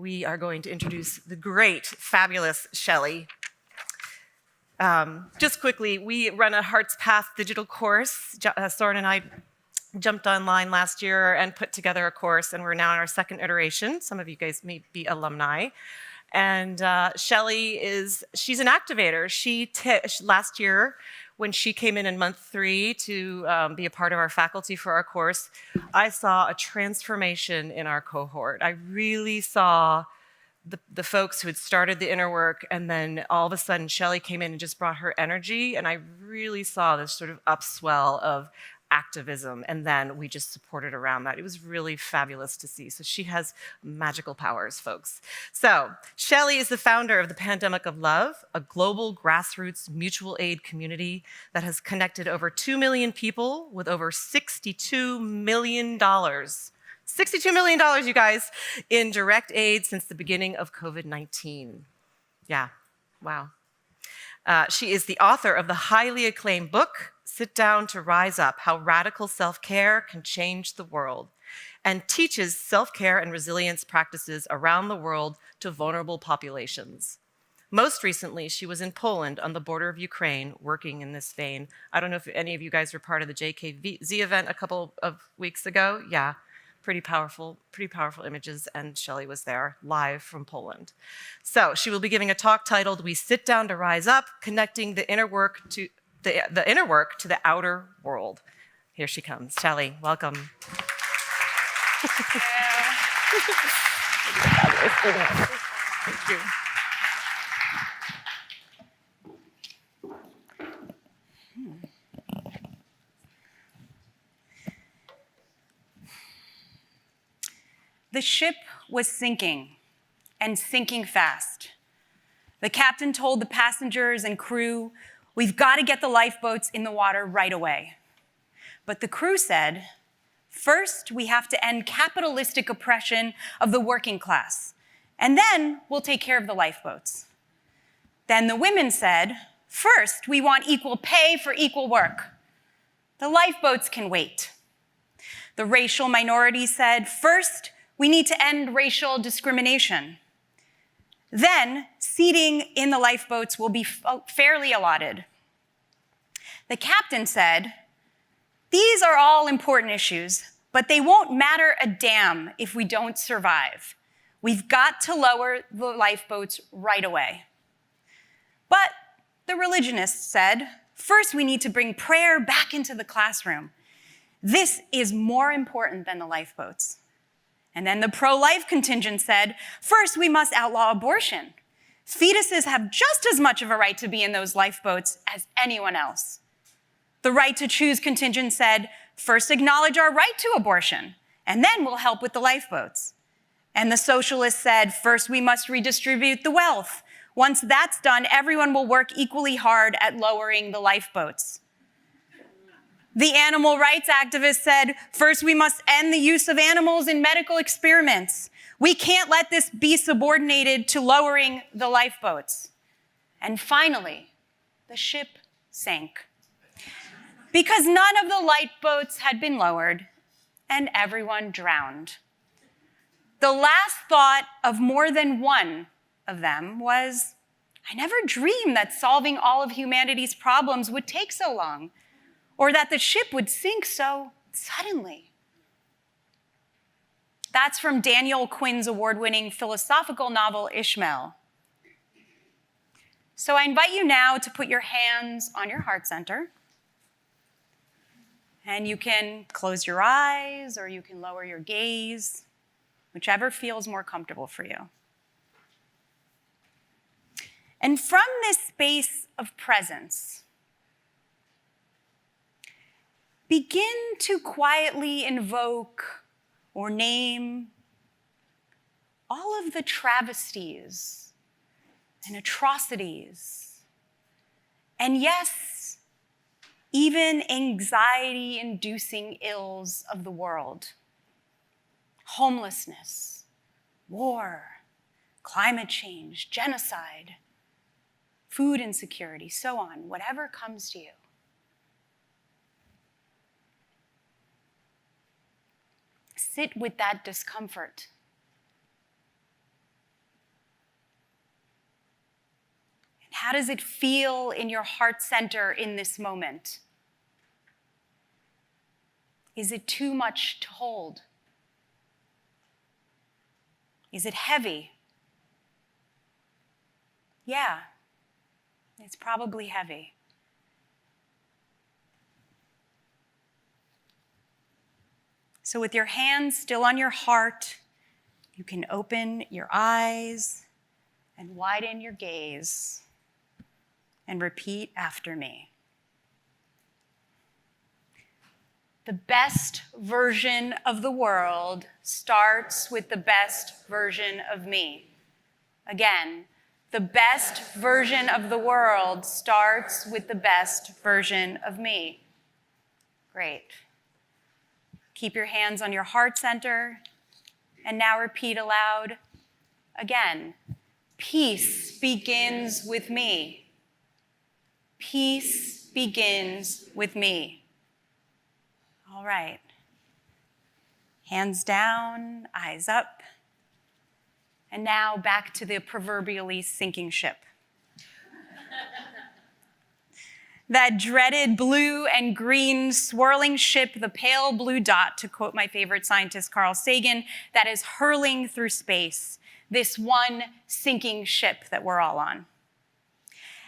we are going to introduce the great, fabulous Shelly. Just quickly, we run a Heart's Path digital course. Soren and I jumped online last year and put together a course, and we're now in our second iteration. Some of you guys may be alumni. And Shelly she's an activator. Last year, when she came in month 3 to be a part of our faculty for our course, I saw a transformation in our cohort. I really saw the folks who had started the inner work, and then all of a sudden Shelly came in and just brought her energy, and I really saw this sort of upswell of activism, and then we just supported around that. It was really fabulous to see. So she has magical powers, folks. So Shelly is the founder of the Pandemic of Love, a global grassroots mutual aid community that has connected over 2 million people with over $62 million. $62 million, you guys, in direct aid since the beginning of COVID-19. Yeah, wow. She is the author of the highly acclaimed book, Sit Down to Rise Up, How Radical Self-Care Can Change the World, and teaches self-care and resilience practices around the world to vulnerable populations. Most recently, she was in Poland on the border of Ukraine working in this vein. I don't know if any of you guys were part of the JKZ event a couple of weeks ago. Yeah, pretty powerful images, and Shelly was there live from Poland. So she will be giving a talk titled, We Sit Down to Rise Up, Connecting the Inner Work to the Inner Work to the Outer World. Here she comes. Shelly, welcome. Thank you. The ship was sinking, and sinking fast. The captain told the passengers and crew, we've got to get the lifeboats in the water right away. But the crew said, first we have to end capitalistic oppression of the working class, and then we'll take care of the lifeboats. Then the women said, first we want equal pay for equal work. The lifeboats can wait. The racial minority said, first we need to end racial discrimination. Then, seating in the lifeboats will be fairly allotted. The captain said, these are all important issues, but they won't matter a damn if we don't survive. We've got to lower the lifeboats right away. But the religionists said, first we need to bring prayer back into the classroom. This is more important than the lifeboats. And then the pro-life contingent said, first we must outlaw abortion. Fetuses have just as much of a right to be in those lifeboats as anyone else. The right to choose contingent said, first acknowledge our right to abortion, and then we'll help with the lifeboats. And the socialists said, first we must redistribute the wealth. Once that's done, everyone will work equally hard at lowering the lifeboats. The animal rights activists said, first we must end the use of animals in medical experiments. We can't let this be subordinated to lowering the lifeboats. And finally, the ship sank. Because none of the lifeboats had been lowered, and everyone drowned. The last thought of more than one of them was, I never dreamed that solving all of humanity's problems would take so long, or that the ship would sink so suddenly. That's from Daniel Quinn's award-winning philosophical novel, Ishmael. So I invite you now to put your hands on your heart center. And you can close your eyes or you can lower your gaze, whichever feels more comfortable for you. And from this space of presence, begin to quietly invoke or name all of the travesties and atrocities, and yes, even anxiety-inducing ills of the world. Homelessness, war, climate change, genocide, food insecurity, so on, whatever comes to you. Sit with that discomfort. How does it feel in your heart center in this moment? Is it too much to hold? Is it heavy? Yeah, it's probably heavy. So with your hands still on your heart, you can open your eyes and widen your gaze and repeat after me. The best version of the world starts with the best version of me. Again, the best version of the world starts with the best version of me. Great. Keep your hands on your heart center, and now repeat aloud again. Peace begins with me. Peace begins with me. All right. Hands down, eyes up. And now back to the proverbially sinking ship. That dreaded blue and green swirling ship, the pale blue dot, to quote my favorite scientist, Carl Sagan, that is hurling through space, this one sinking ship that we're all on.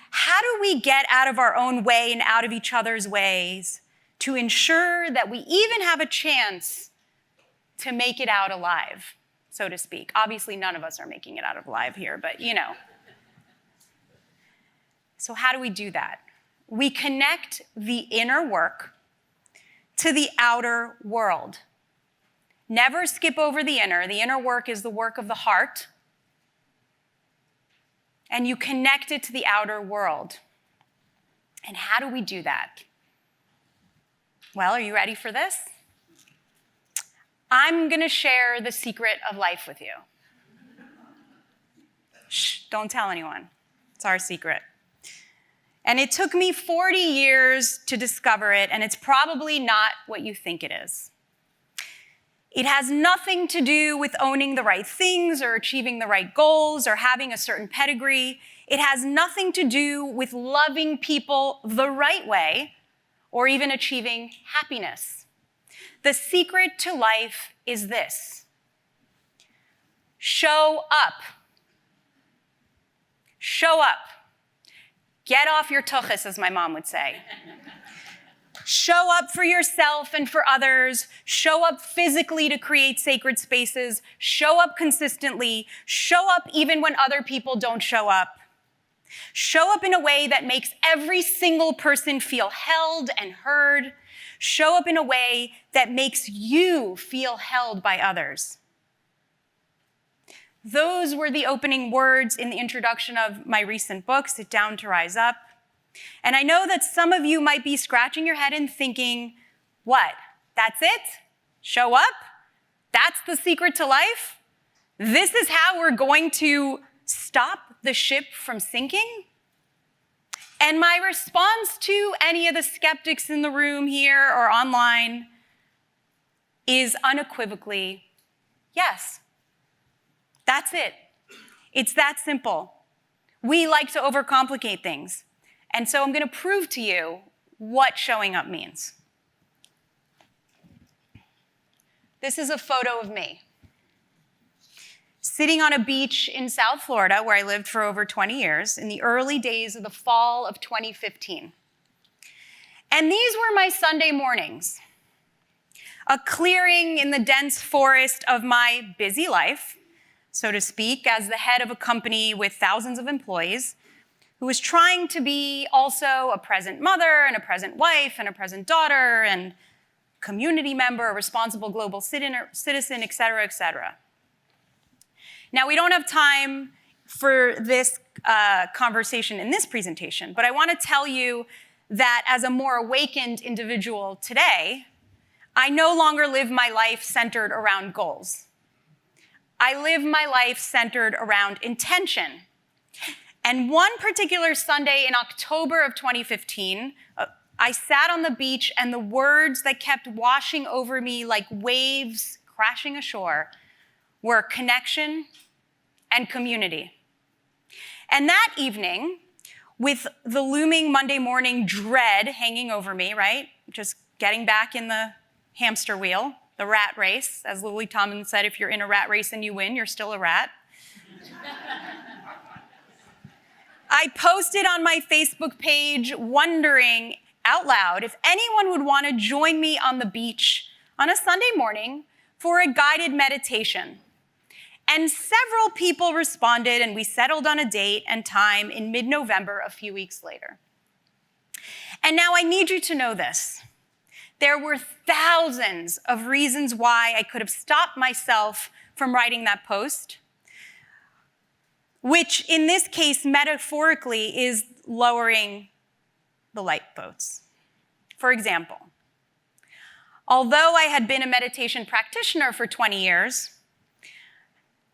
How do we get out of our own way and out of each other's ways to ensure that we even have a chance to make it out alive, so to speak? Obviously, none of us are making it out alive here, but you know. So how do we do that? We connect the inner work to the outer world. Never skip over the inner. The inner work is the work of the heart. And you connect it to the outer world. And how do we do that? Well, are you ready for this? I'm going to share the secret of life with you. Shh, don't tell anyone. It's our secret. And it took me 40 years to discover it, and it's probably not what you think it is. It has nothing to do with owning the right things or achieving the right goals or having a certain pedigree. It has nothing to do with loving people the right way or even achieving happiness. The secret to life is this: show up. Show up. Get off your tuchus, as my mom would say. Show up for yourself and for others. Show up physically to create sacred spaces. Show up consistently. Show up even when other people don't show up. Show up in a way that makes every single person feel held and heard. Show up in a way that makes you feel held by others. Those were the opening words in the introduction of my recent book, Sit Down to Rise Up. And I know that some of you might be scratching your head and thinking, what? That's it? Show up? That's the secret to life? This is how we're going to stop the ship from sinking? And my response to any of the skeptics in the room here or online is unequivocally, yes. That's it. It's that simple. We like to overcomplicate things. And so I'm going to prove to you what showing up means. This is a photo of me sitting on a beach in South Florida, where I lived for over 20 years, in the early days of the fall of 2015. And these were my Sunday mornings. A clearing in the dense forest of my busy life, so to speak, as the head of a company with thousands of employees, who was trying to be also a present mother and a present wife and a present daughter and community member, a responsible global citizen, et cetera, et cetera. Now, we don't have time for this conversation in this presentation, but I want to tell you that as a more awakened individual today, I no longer live my life centered around goals. I live my life centered around intention. And one particular Sunday in October of 2015, I sat on the beach, and the words that kept washing over me like waves crashing ashore were connection and community. And that evening, with the looming Monday morning dread hanging over me, right? Just getting back in the hamster wheel, the rat race. As Lily Tomlin said, if you're in a rat race and you win, you're still a rat. I posted on my Facebook page wondering out loud if anyone would want to join me on the beach on a Sunday morning for a guided meditation. And several people responded, and we settled on a date and time in mid-November, a few weeks later. And now I need you to know this. There were thousands of reasons why I could have stopped myself from writing that post, which in this case, metaphorically, is lowering the lifeboats. For example, although I had been a meditation practitioner for 20 years,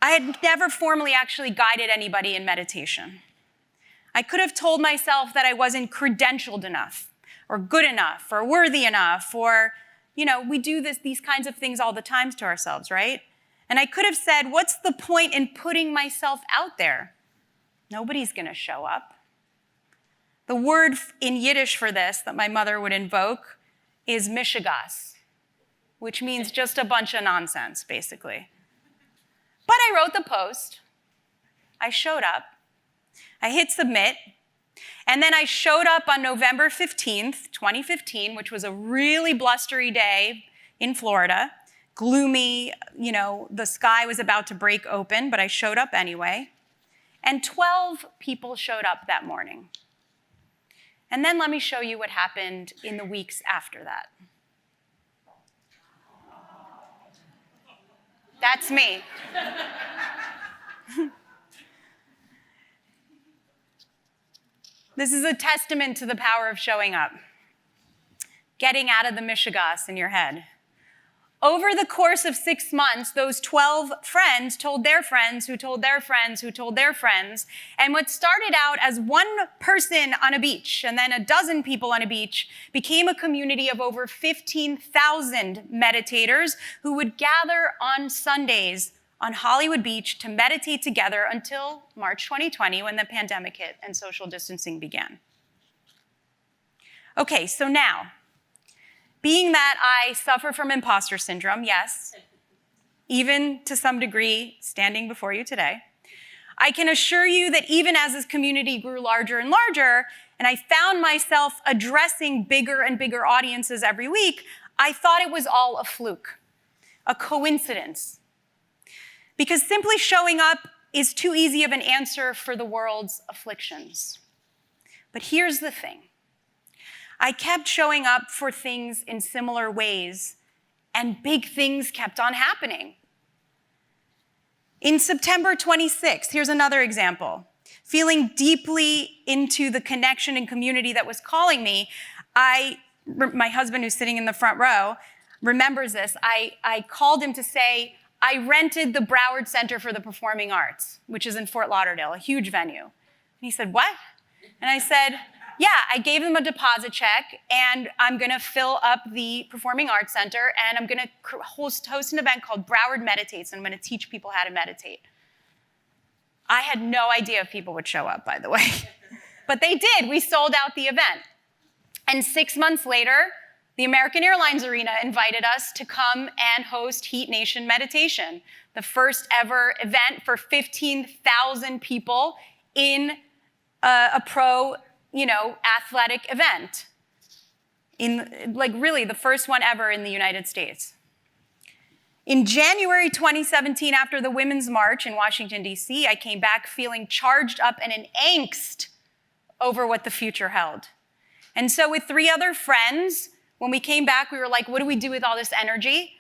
I had never formally actually guided anybody in meditation. I could have told myself that I wasn't credentialed enough, or good enough, or worthy enough, or, we do these kinds of things all the time to ourselves, right? And I could have said, what's the point in putting myself out there? Nobody's gonna show up. The word in Yiddish for this that my mother would invoke is mishigas, which means just a bunch of nonsense, basically. But I wrote the post, I showed up, I hit submit, and then I showed up on November 15th, 2015, which was a really blustery day in Florida, gloomy, the sky was about to break open, but I showed up anyway. And 12 people showed up that morning. And then let me show you what happened in the weeks after that. That's me. This is a testament to the power of showing up. Getting out of the mishigas in your head. Over the course of 6 months, those 12 friends told their friends, who told their friends, who told their friends. And what started out as one person on a beach and then a dozen people on a beach became a community of over 15,000 meditators who would gather on Sundays on Hollywood Beach to meditate together until March 2020 when the pandemic hit and social distancing began. Okay, so now, being that I suffer from imposter syndrome, yes, even to some degree standing before you today, I can assure you that even as this community grew larger and larger, and I found myself addressing bigger and bigger audiences every week, I thought it was all a fluke, a coincidence. Because simply showing up is too easy of an answer for the world's afflictions. But here's the thing. I kept showing up for things in similar ways, and big things kept on happening. In September 26th, here's another example. Feeling deeply into the connection and community that was calling me, my husband who's sitting in the front row remembers this. I called him to say, I rented the Broward Center for the Performing Arts, which is in Fort Lauderdale, a huge venue. And he said, what? And I said, yeah, I gave them a deposit check, and I'm gonna fill up the Performing Arts Center, and I'm gonna host an event called Broward Meditates, and I'm gonna teach people how to meditate. I had no idea if people would show up, by the way. But they did. We sold out the event. And 6 months later, the American Airlines Arena invited us to come and host Heat Nation Meditation, the first ever event for 15,000 people in a pro athletic event. Really the first one ever in the United States. In January 2017, after the Women's March in Washington, D.C., I came back feeling charged up and in angst over what the future held. And so with 3 other friends, when we came back, we were like, what do we do with all this energy?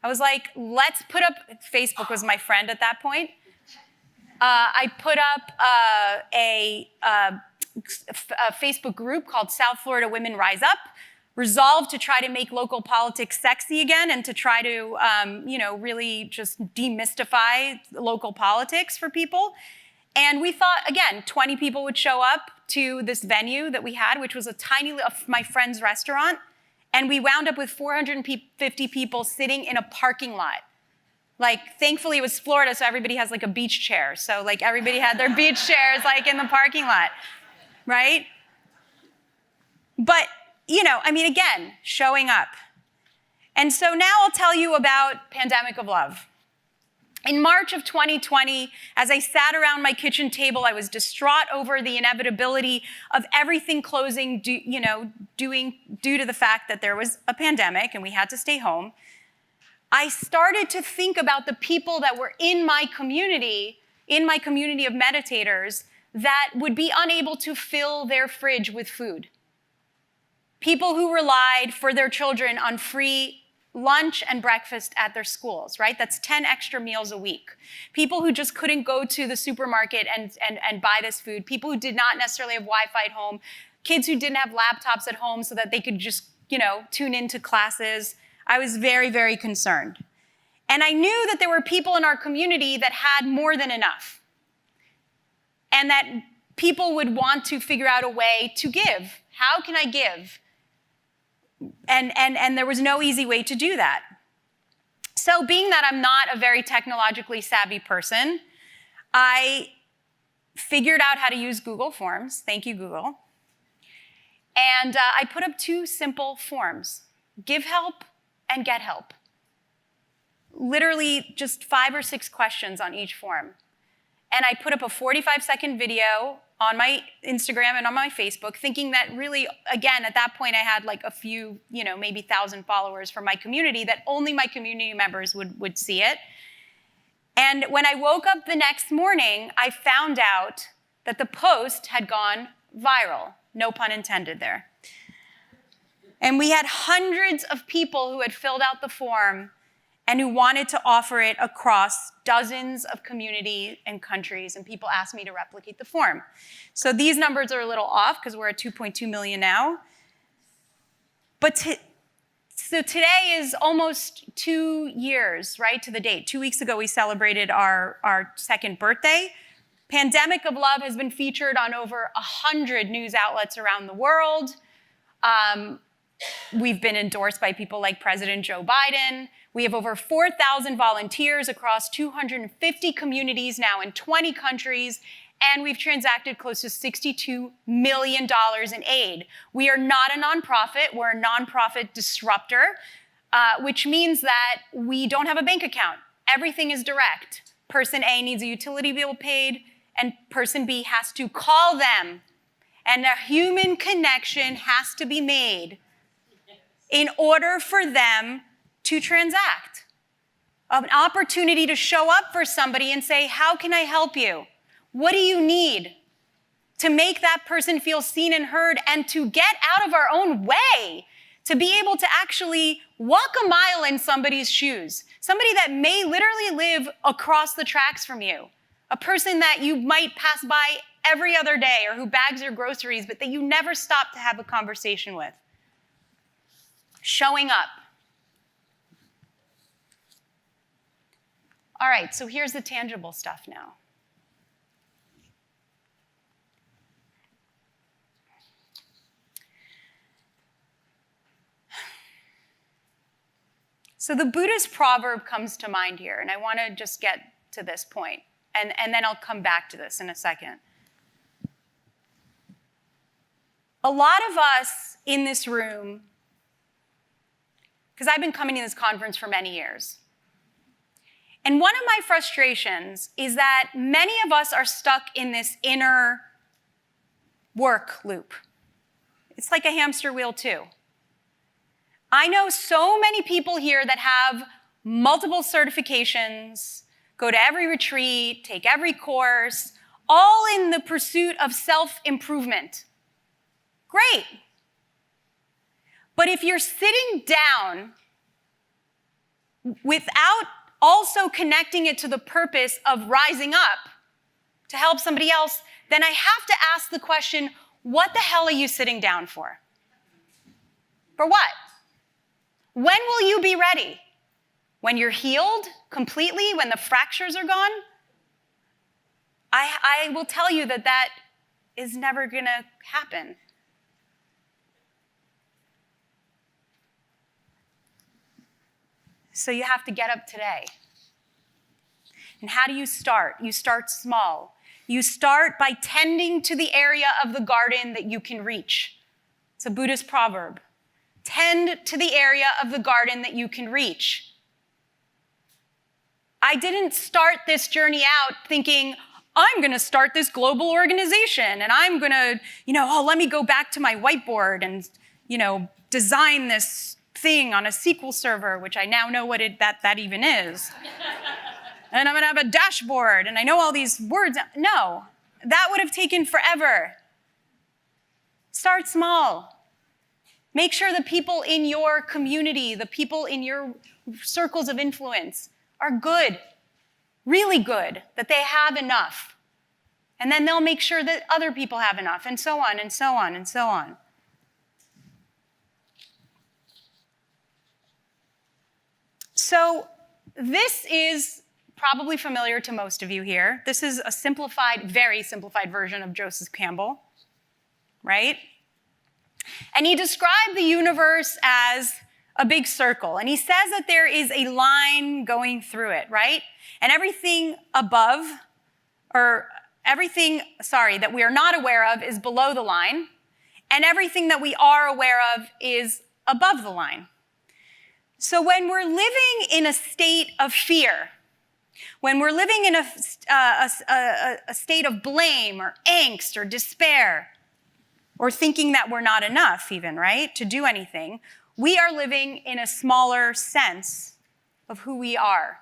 I was like, let's put up, Facebook was my friend at that point. I put up a Facebook group called South Florida Women Rise Up, resolved to try to make local politics sexy again and to try to, really just demystify local politics for people. And we thought, again, 20 people would show up to this venue that we had, which was my friend's restaurant. And we wound up with 450 people sitting in a parking lot. Thankfully it was Florida, so everybody has a beach chair. So everybody had their beach chairs in the parking lot. right? But, again, showing up. And so now I'll tell you about Pandemic of Love. In March of 2020, as I sat around my kitchen table, I was distraught over the inevitability of everything closing, due to the fact that there was a pandemic and we had to stay home. I started to think about the people that were in my community of meditators, that would be unable to fill their fridge with food. People who relied for their children on free lunch and breakfast at their schools, right? That's 10 extra meals a week. People who just couldn't go to the supermarket and buy this food. People who did not necessarily have Wi-Fi at home. Kids who didn't have laptops at home so that they could just, tune into classes. I was very, very concerned. And I knew that there were people in our community that had more than enough. And that people would want to figure out a way to give. How can I give? And there was no easy way to do that. So being that I'm not a very technologically savvy person, I figured out how to use Google Forms. Thank you, Google. And I put up 2 simple forms: give help and get help. Literally just 5 or 6 questions on each form. And I put up a 45-second video on my Instagram and on my Facebook, thinking that really, again, at that point I had like a few, maybe 1,000 followers from my community, that only my community members would see it. And when I woke up the next morning, I found out that the post had gone viral. No pun intended there. And we had hundreds of people who had filled out the form and who wanted to offer it across dozens of communities and countries, and people asked me to replicate the form. So these numbers are a little off because we're at 2.2 million now. But so today is almost 2 years, right, to the date. 2 weeks ago, we celebrated our second birthday. Pandemic of Love has been featured on over 100 news outlets around the world. We've been endorsed by people like President Joe Biden. We have over 4,000 volunteers across 250 communities now in 20 countries, and we've transacted close to $62 million in aid. We are not a nonprofit. We're a nonprofit disruptor, which means that we don't have a bank account. Everything is direct. Person A needs a utility bill paid, and person B has to call them. And a human connection has to be made in order for them to transact. An opportunity to show up for somebody and say, how can I help you? What do you need? To make that person feel seen and heard, and to get out of our own way, to be able to actually walk a mile in somebody's shoes. Somebody that may literally live across the tracks from you. A person that you might pass by every other day, or who bags your groceries, but that you never stop to have a conversation with. Showing up. All right, so here's the tangible stuff now. So the Buddhist proverb comes to mind here, and I want to just get to this point, and then I'll come back to this in a second. A lot of us in this room, because I've been coming to this conference for many years, and one of my frustrations is that many of us are stuck in this inner work loop. It's like a hamster wheel too. I know so many people here that have multiple certifications, go to every retreat, take every course, all in the pursuit of self-improvement. Great. But if you're sitting down without also connecting it to the purpose of rising up to help somebody else, then I have to ask the question, what the hell are you sitting down for? For what? When will you be ready? When you're healed completely, when the fractures are gone? I will tell you that that is never going to happen. So you have to get up today. And how do you start? You start small. You start by tending to the area of the garden that you can reach. It's a Buddhist proverb. Tend to the area of the garden that you can reach. I didn't start this journey out thinking, I'm going to start this global organization and I'm going to, let me go back to my whiteboard and, design this thing on a SQL server, which I now know what that even is. And I'm going to have a dashboard and I know all these words. No, that would have taken forever. Start small. Make sure the people in your community, the people in your circles of influence are good, really good, that they have enough. And then they'll make sure that other people have enough, and so on, and so on, and so on. So this is probably familiar to most of you here. This is a simplified, very simplified version of Joseph Campbell, right? And he described the universe as a big circle. And he says that there is a line going through it, right? And everything above, that we are not aware of is below the line. And everything that we are aware of is above the line. So when we're living in a state of fear, when we're living in a state of blame or angst or despair, or thinking that we're not enough even, right, to do anything, we are living in a smaller sense of who we are.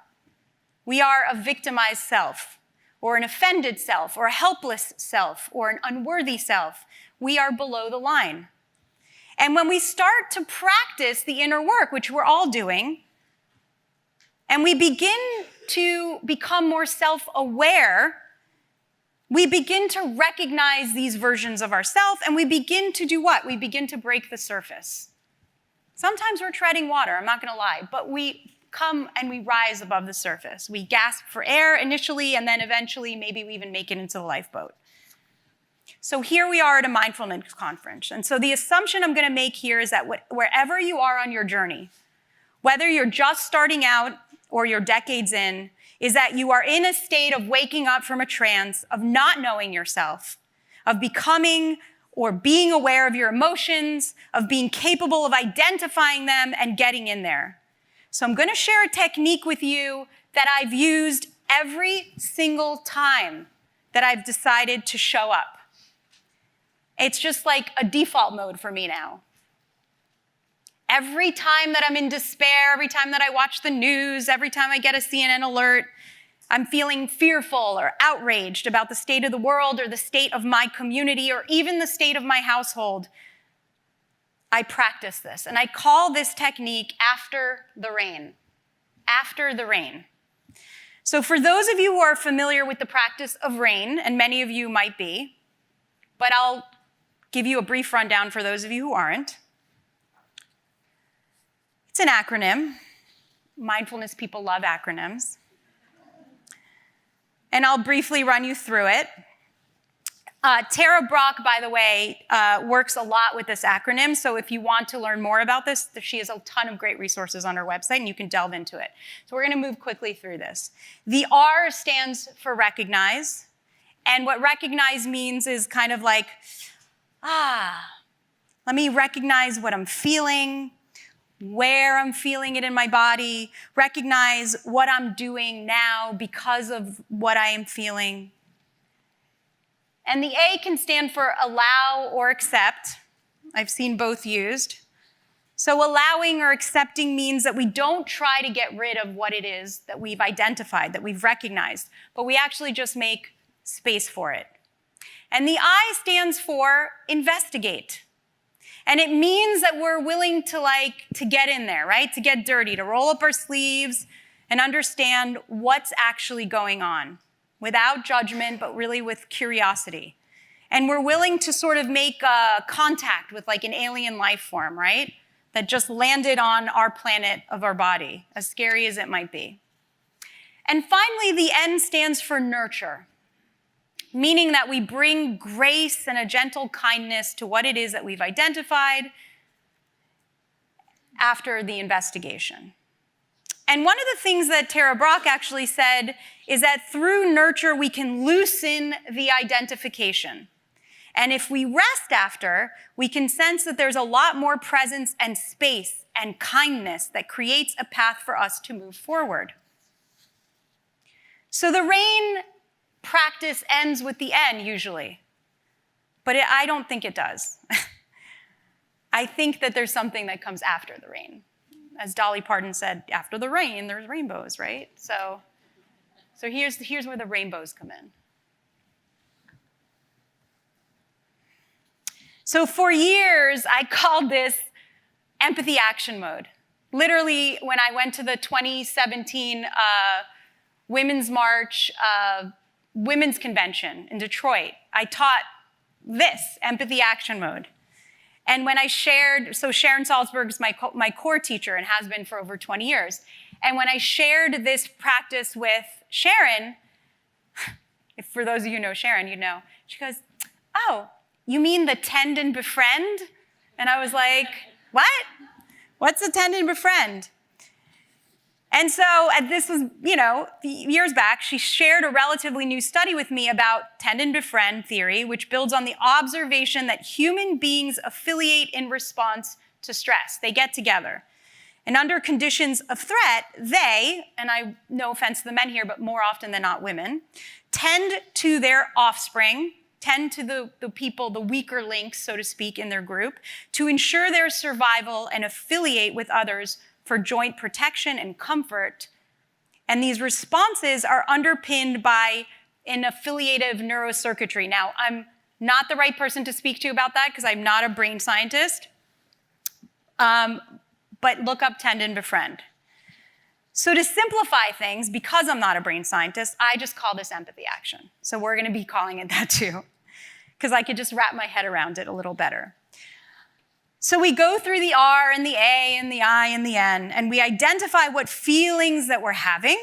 We are a victimized self, or an offended self, or a helpless self, or an unworthy self. We are below the line. And when we start to practice the inner work, which we're all doing, and we begin to become more self-aware, we begin to recognize these versions of ourselves, and we begin to do what? We begin to break the surface. Sometimes we're treading water, I'm not going to lie, but we come and we rise above the surface. We gasp for air initially, and then eventually maybe we even make it into the lifeboat. So here we are at a mindfulness conference. And so the assumption I'm going to make here is that wherever you are on your journey, whether you're just starting out or you're decades in, is that you are in a state of waking up from a trance, of not knowing yourself, of becoming or being aware of your emotions, of being capable of identifying them and getting in there. So I'm going to share a technique with you that I've used every single time that I've decided to show up. It's just like a default mode for me now. Every time that I'm in despair, every time that I watch the news, every time I get a CNN alert, I'm feeling fearful or outraged about the state of the world or the state of my community or even the state of my household, I practice this. And I call this technique after the rain. After the rain. So for those of you who are familiar with the practice of rain, and many of you might be, but I'll give you a brief rundown for those of you who aren't. It's an acronym. Mindfulness people love acronyms. And I'll briefly run you through it. Tara Brock, by the way, works a lot with this acronym. So if you want to learn more about this, she has a ton of great resources on her website, and you can delve into it. So we're going to move quickly through this. The R stands for recognize. And what recognize means is kind of like, let me recognize what I'm feeling, where I'm feeling it in my body, recognize what I'm doing now because of what I am feeling. And the A can stand for allow or accept. I've seen both used. So allowing or accepting means that we don't try to get rid of what it is that we've identified, that we've recognized, but we actually just make space for it. And the I stands for investigate. And it means that we're willing to get in there, right? To get dirty, to roll up our sleeves and understand what's actually going on without judgment, but really with curiosity. And we're willing to sort of make contact with like an alien life form, right? That just landed on our planet of our body, as scary as it might be. And finally, the N stands for nurture, meaning that we bring grace and a gentle kindness to what it is that we've identified after the investigation. And one of the things that Tara Brach actually said is that through nurture, we can loosen the identification. And if we rest after, we can sense that there's a lot more presence and space and kindness that creates a path for us to move forward. So the rain practice ends with the end usually, but I don't think it does. I think that there's something that comes after the rain. As Dolly Parton said, after the rain, there's rainbows, right? So here's where the rainbows come in. So for years, I called this empathy action mode. Literally, when I went to the 2017 Women's March, Women's Convention in Detroit, I taught this, empathy action mode. And when I shared, so Sharon Salzberg's my core teacher and has been for over 20 years. And when I shared this practice with Sharon, if for those of you who know Sharon, you know, she goes, oh, you mean the tend and befriend? And I was like, what? What's the tend and befriend? And so this was, years back, she shared a relatively new study with me about tend and befriend theory, which builds on the observation that human beings affiliate in response to stress. They get together. And under conditions of threat, they, and I no offense to the men here, but more often than not women, tend to their offspring, tend to the people, the weaker links, so to speak, in their group, to ensure their survival and affiliate with others for joint protection and comfort. And these responses are underpinned by an affiliative neurocircuitry. Now, I'm not the right person to speak to about that because I'm not a brain scientist, but look up tend and befriend. So to simplify things, because I'm not a brain scientist, I just call this empathy action. So we're going to be calling it that too, because I could just wrap my head around it a little better. So we go through the R and the A and the I and the N, and we identify what feelings that we're having,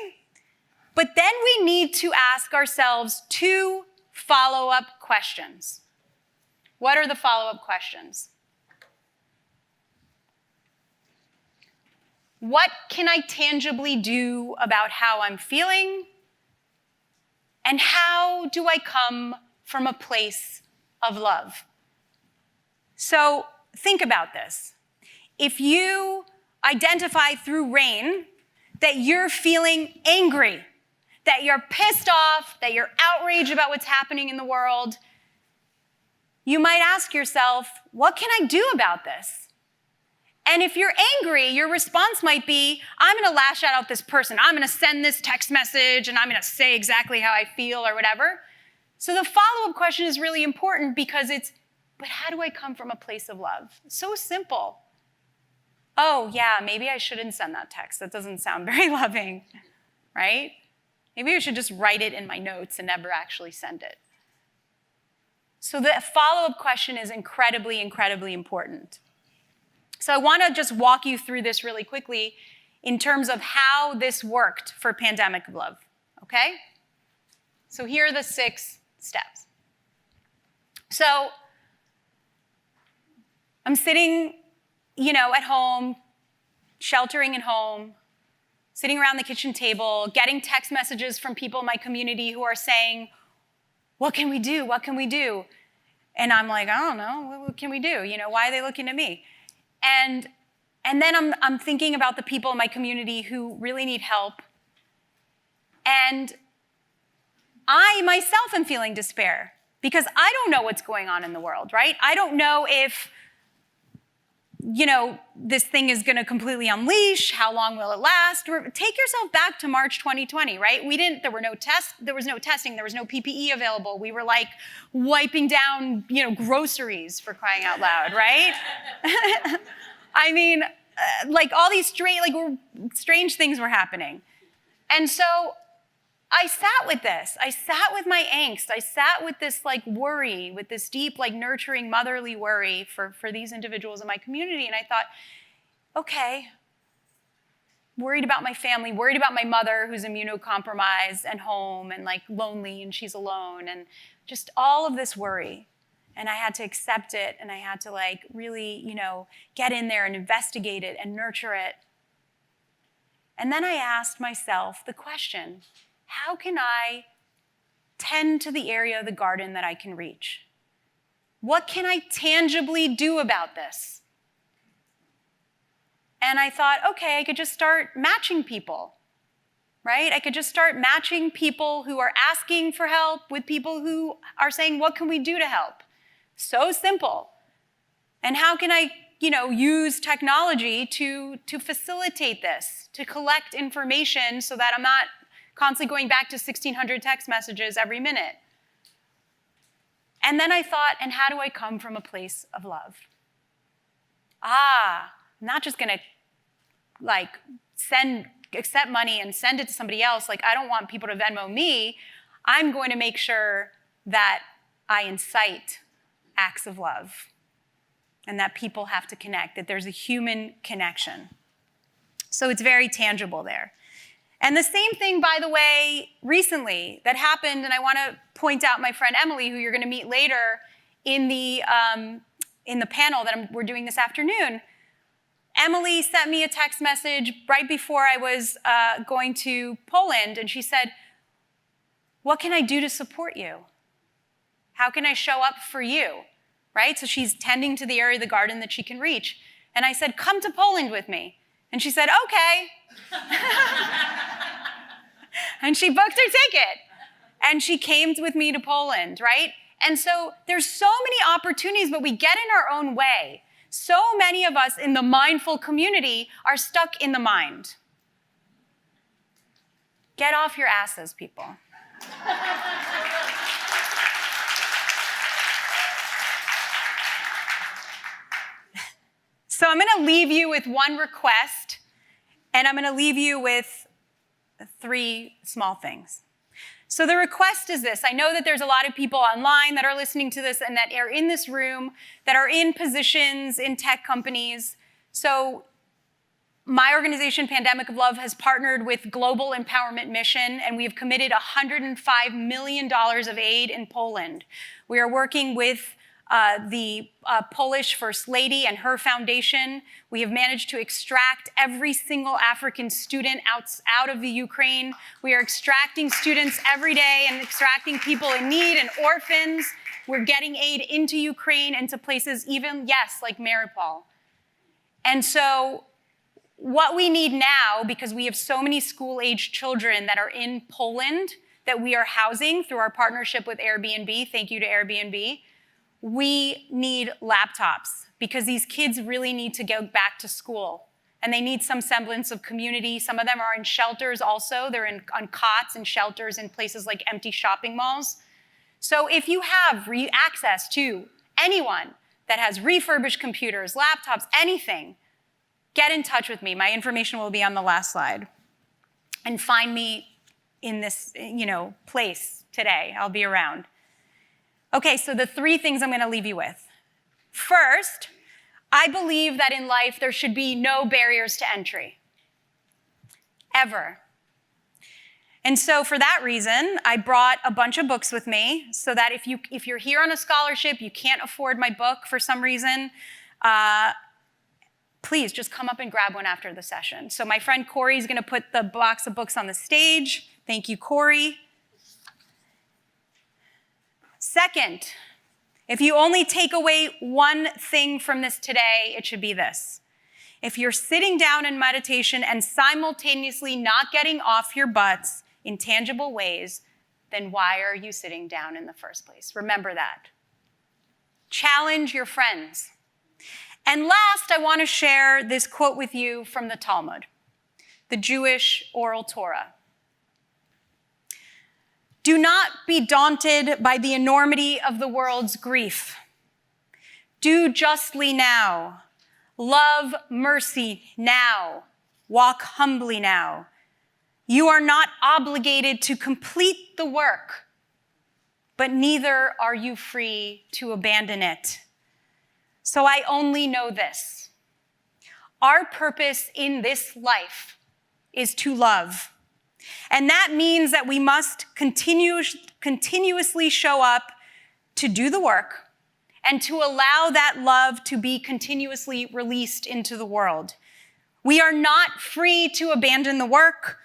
but then we need to ask ourselves 2 follow-up questions. What are the follow-up questions? What can I tangibly do about how I'm feeling? And how do I come from a place of love? So think about this. If you identify through rain that you're feeling angry, that you're pissed off, that you're outraged about what's happening in the world, you might ask yourself, what can I do about this? And if you're angry, your response might be, I'm going to lash out at this person. I'm going to send this text message, and I'm going to say exactly how I feel or whatever. So the follow-up question is really important because it's, but how do I come from a place of love? So simple. Oh, yeah, maybe I shouldn't send that text. That doesn't sound very loving, right? Maybe I should just write it in my notes and never actually send it. So the follow-up question is incredibly, incredibly important. So I want to just walk you through this really quickly in terms of how this worked for Pandemic of Love, okay? So here are the 6 steps. So I'm sitting, at home, sheltering at home, sitting around the kitchen table, getting text messages from people in my community who are saying, what can we do? What can we do? And I'm like, I don't know, what can we do? Why are they looking at me? And then I'm thinking about the people in my community who really need help. And I myself am feeling despair because I don't know what's going on in the world, right? I don't know if, this thing is going to completely unleash. How long will it last? Take yourself back to March 2020, right? There was no testing, there was no PPE available. We were like wiping down, groceries for crying out loud, right? I mean, all these strange things were happening. And so I sat with this. I sat with my angst. I sat with this worry, with this deep, nurturing, motherly worry for these individuals in my community. And I thought, okay, worried about my family, worried about my mother who's immunocompromised and home and lonely and she's alone and just all of this worry. And I had to accept it and I had to really, get in there and investigate it and nurture it. And then I asked myself the question, how can I tend to the area of the garden that I can reach? What can I tangibly do about this? And I thought, okay, I could just start matching people, right? I could just start matching people who are asking for help with people who are saying, what can we do to help? So simple. And how can I, use technology to facilitate this, to collect information so that I'm not constantly going back to 1,600 text messages every minute? And then I thought, and how do I come from a place of love? I'm not just gonna accept money and send it to somebody else. I don't want people to Venmo me. I'm going to make sure that I incite acts of love and that people have to connect, that there's a human connection. So it's very tangible there. And the same thing, by the way, recently that happened, and I want to point out my friend Emily, who you're going to meet later in the panel that we're doing this afternoon. Emily sent me a text message right before I was going to Poland, and she said, what can I do to support you? How can I show up for you? Right? So she's tending to the area of the garden that she can reach. And I said, come to Poland with me. And she said, okay. And she booked her ticket. And she came with me to Poland, right? And so there's so many opportunities, but we get in our own way. So many of us in the mindful community are stuck in the mind. Get off your asses, people. So I'm going to leave you with one request, and I'm going to leave you with 3 small things. So the request is this. I know that there's a lot of people online that are listening to this and that are in this room, that are in positions in tech companies. So my organization, Pandemic of Love, has partnered with Global Empowerment Mission, and we have committed $105 million of aid in Poland. We are working with the Polish First Lady and her foundation. We have managed to extract every single African student out of the Ukraine. We are extracting students every day and extracting people in need and orphans. We're getting aid into Ukraine, into places even, yes, like Mariupol. And so what we need now, because we have so many school-age children that are in Poland that we are housing through our partnership with Airbnb, thank you to Airbnb, we need laptops because these kids really need to go back to school and they need some semblance of community. Some of them are in shelters also. They're on cots and shelters in places like empty shopping malls. So if you have access to anyone that has refurbished computers, laptops, anything, get in touch with me. My information will be on the last slide. And find me in this, place today. I'll be around. Okay, so the 3 things I'm going to leave you with. First, I believe that in life there should be no barriers to entry, ever. And so for that reason, I brought a bunch of books with me so that if you're here on a scholarship, you can't afford my book for some reason, please just come up and grab one after the session. So my friend Corey is going to put the box of books on the stage. Thank you, Corey. Second, if you only take away one thing from this today, it should be this. If you're sitting down in meditation and simultaneously not getting off your butts in tangible ways, then why are you sitting down in the first place? Remember that. Challenge your friends. And last, I want to share this quote with you from the Talmud, the Jewish oral Torah. Do not be daunted by the enormity of the world's grief. Do justly now. Love mercy now. Walk humbly now. You are not obligated to complete the work, but neither are you free to abandon it. So I only know this. Our purpose in this life is to love. And that means that we must continuously show up to do the work and to allow that love to be continuously released into the world. We are not free to abandon the work,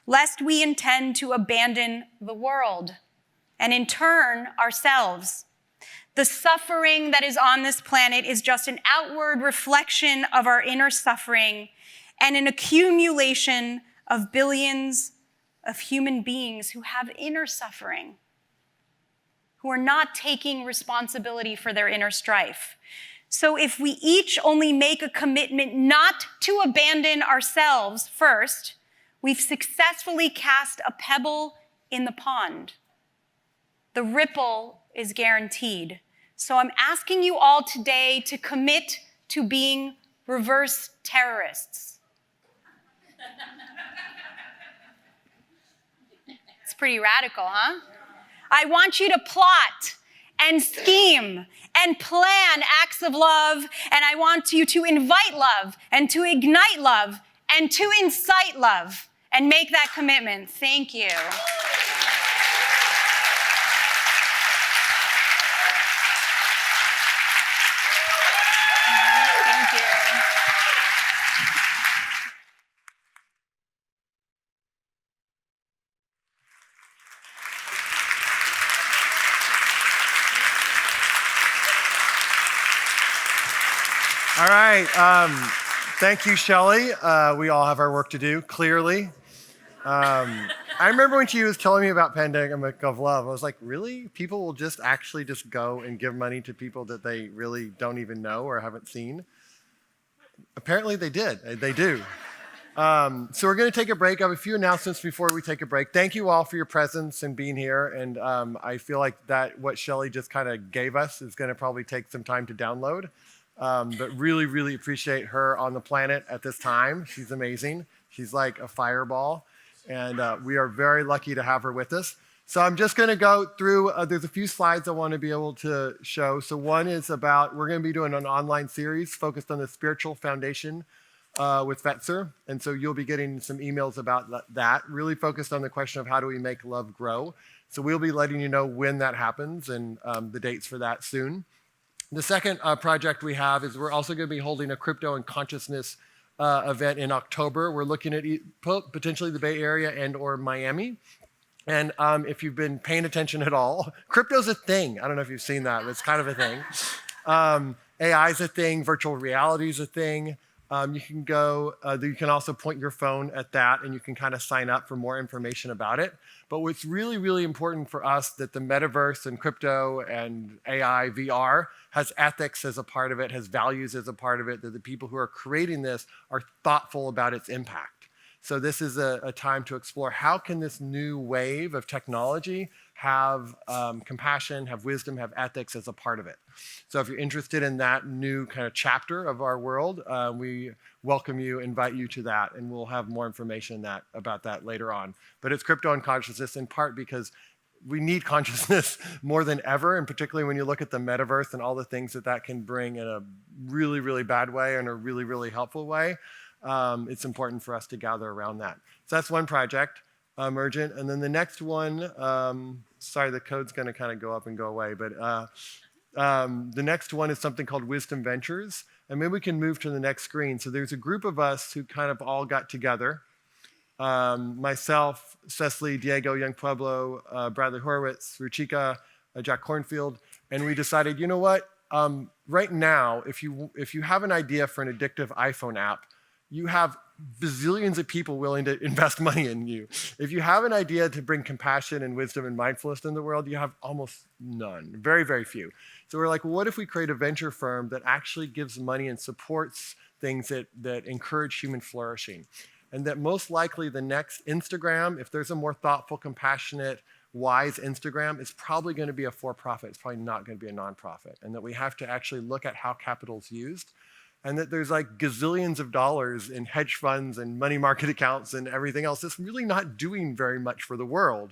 lest we intend to abandon the world, and in turn, ourselves. The suffering that is on this planet is just an outward reflection of our inner suffering and an accumulation of billions of human beings who have inner suffering, who are not taking responsibility for their inner strife. So if we each only make a commitment not to abandon ourselves first, we've successfully cast a pebble in the pond. The ripple is guaranteed. So I'm asking you all today to commit to being reverse terrorists. It's pretty radical, huh? I want you to plot and scheme and plan acts of love, and I want you to invite love and to ignite love and to incite love and make that commitment. Thank you. Thank you. All right. Thank you, Shelly. We all have our work to do, clearly. I remember when she was telling me about Pandemic of Love, I was like, really? People will just actually just go and give money to people that they really don't even know or haven't seen? Apparently they did. They do. So we're going to take a break. I have a few announcements before we take a break. Thank you all for your presence and being here. And I feel like that what Shelly just kind of gave us is going to probably take some time to download. But really, really appreciate her on the planet at this time. She's amazing. She's like a fireball. And we are very lucky to have her with us. So I'm just going to go through, there's a few slides I want to be able to show. So one is about, we're going to be doing an online series focused on the spiritual foundation with Fetzer. And so you'll be getting some emails about that, really focused on the question of how do we make love grow. So we'll be letting you know when that happens and the dates for that soon. The second project we have is we're also going to be holding a crypto and consciousness event in October. We're looking at potentially the Bay Area and or Miami. And if you've been paying attention at all, crypto's a thing. I don't know if you've seen that, but it's kind of a thing. AI is a thing. Virtual reality is a thing. You can go, you can also point your phone at that and you can kind of sign up for more information about it. But what's really, really important for us that the metaverse and crypto and AI, VR has ethics as a part of it, has values as a part of it, that the people who are creating this are thoughtful about its impact. So this is a time to explore how can this new wave of technology have compassion, have wisdom, have ethics as a part of it. So if you're interested in that new kind of chapter of our world, we welcome you, invite you to that, and we'll have more information about that later on. But it's crypto and consciousness in part because we need consciousness more than ever, and particularly when you look at the metaverse and all the things that can bring in a really, really bad way and a really, really helpful way. It's important for us to gather around that. So that's one project, Emergent. And then the next one, sorry, the code's going to kind of go up and go away, but the next one is something called Wisdom Ventures. And maybe we can move to the next screen. So there's a group of us who kind of all got together. Myself, Cecily, Diego, Young Pueblo, Bradley Horowitz, Ruchika, Jack Cornfield, and we decided, you know what? Right now, if you have an idea for an addictive iPhone app, you have bazillions of people willing to invest money in you. If you have an idea to bring compassion and wisdom and mindfulness in the world, you have almost none, very, very few. So we're like, well, what if we create a venture firm that actually gives money and supports things that encourage human flourishing? And that most likely the next Instagram, if there's a more thoughtful, compassionate, wise Instagram, is probably going to be a for-profit. It's probably not going to be a nonprofit. And that we have to actually look at how capital is used. And that there's like gazillions of dollars in hedge funds and money market accounts and everything else that's really not doing very much for the world.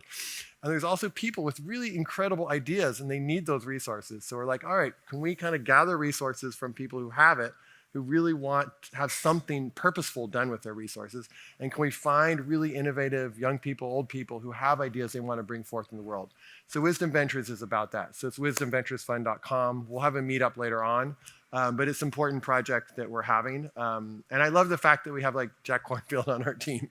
And there's also people with really incredible ideas and they need those resources. So we're like, all right, can we kind of gather resources from people who have it, who really want to have something purposeful done with their resources? And can we find really innovative young people, old people who have ideas they want to bring forth in the world? So Wisdom Ventures is about that. So it's wisdomventuresfund.com. We'll have a meetup later on. But it's an important project that we're having. And I love the fact that we have like Jack Cornfield on our team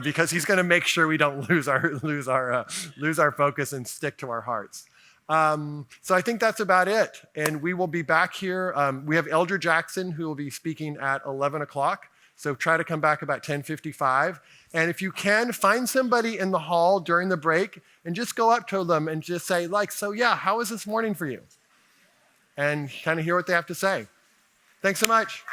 because he's going to make sure we don't lose our focus and stick to our hearts. So I think that's about it. And we will be back here. We have Elder Jackson who will be speaking at 11 o'clock. So try to come back about 10:55. And if you can, find somebody in the hall during the break and just go up to them and just say like, so yeah, how was this morning for you? And kind of hear what they have to say. Thanks so much.